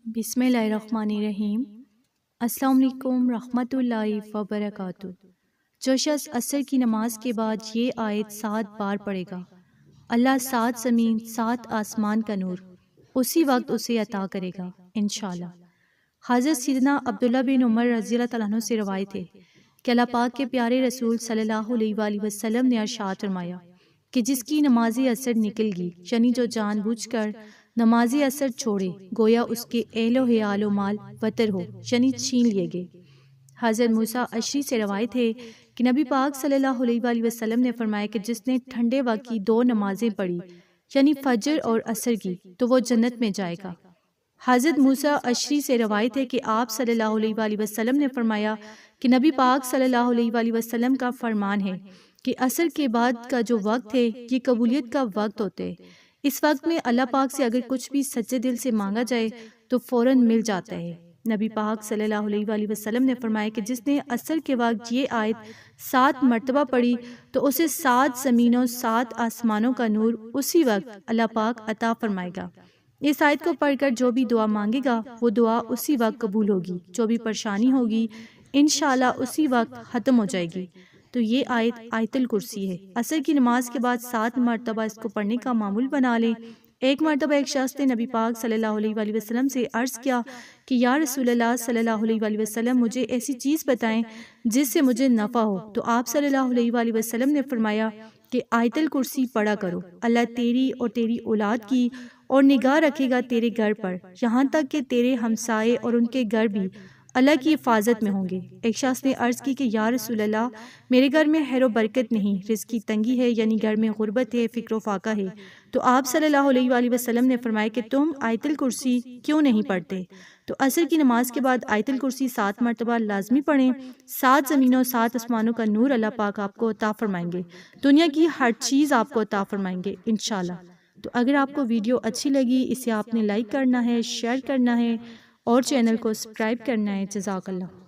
بسم اللہ الرحمن الرحیم۔ السلام علیکم رحمۃ اللہ وبرکاتہ۔ جو شخص عصر کی نماز کے بعد یہ آیت 7 بار پڑھے گا، اللہ 7 زمین 7 آسمان کا نور اسی وقت اسے عطا کرے گا انشاءاللہ۔ حضرت سیدنا عبداللہ بن عمر رضی اللہ تعالیٰ عنہ سے روایت ہے کہ اللہ پاک کے پیارے رسول صلی اللہ علیہ وآلہ وسلم نے ارشاد فرمایا کہ جس کی نماز عصر نکل گئی، یعنی جو جان بوجھ کر نماز عصر چھوڑے، گویا اس کے اہل و عیال و مال وتر ہو، یعنی چھین لیے گئے۔ حضرت موسیٰ اشعری سے روایت ہے کہ نبی پاک صلی اللہ علیہ وآلہ وسلم نے فرمایا کہ جس نے ٹھنڈے وقت کی 2 نمازیں پڑھی، یعنی فجر اور عصر کی، تو وہ جنت میں جائے گا۔ حضرت موسیٰ اشعری سے روایت ہے کہ آپ صلی اللہ علیہ وآلہ وسلم نے فرمایا کہ نبی پاک صلی اللہ علیہ وآلہ وسلم کا فرمان ہے کہ عصر کے بعد کا جو وقت ہے یہ قبولیت کا وقت ہوتے ہے۔ اس وقت میں اللہ پاک سے اگر کچھ بھی سچے دل سے مانگا جائے تو فوراً مل جاتا ہے۔ نبی پاک صلی اللہ علیہ وآلہ وسلم نے فرمایا کہ جس نے عصر کے وقت یہ آیت 7 مرتبہ پڑھی تو اسے 7 زمینوں 7 آسمانوں کا نور اسی وقت اللہ پاک عطا فرمائے گا۔ اس آیت کو پڑھ کر جو بھی دعا مانگے گا وہ دعا اسی وقت قبول ہوگی، جو بھی پریشانی ہوگی انشاءاللہ اسی وقت ختم ہو جائے گی۔ تو یہ آیت آیت الکرسی ہے۔ عصر کی نماز کے بعد 7 مرتبہ اس کو پڑھنے کا معمول بنا لیں۔ ایک مرتبہ ایک شخص نے نبی پاک صلی اللہ علیہ وآلہ وسلم سے عرض کیا کہ یا رسول اللہ صلی اللہ علیہ وآلہ وسلم، مجھے ایسی چیز بتائیں جس سے مجھے نفع ہو۔ تو آپ صلی اللہ علیہ وآلہ وسلم نے فرمایا کہ آیت الکرسی پڑھا کرو، اللہ تیری اور تیری اولاد کی اور نگاہ رکھے گا تیرے گھر پر، یہاں تک کہ تیرے ہمسائے اور ان کے گھر بھی اللہ کی حفاظت میں ہوں گے۔ ایک شخص نے عرض کی کہ یا رسول اللہ، میرے گھر میں خیر و برکت نہیں، رزق کی تنگی ہے، یعنی گھر میں غربت ہے، فقر و فاقہ ہے۔ تو آپ صلی اللہ علیہ وآلہ وسلم نے فرمایا کہ تم آیت الکرسی کیوں نہیں پڑھتے؟ تو عصر کی نماز کے بعد آیت الکرسی 7 مرتبہ لازمی پڑھیں۔ 7 زمینوں 7 آسمانوں کا نور اللہ پاک آپ کو عطا فرمائیں گے، دنیا کی ہر چیز آپ کو عطا فرمائیں گے انشاءاللہ۔ تو اگر آپ کو ویڈیو اچھی لگی، اسے آپ نے لائک کرنا ہے، شیئر کرنا ہے اور چینل کو سبسکرائب کرنا ہے۔ جزاک اللہ۔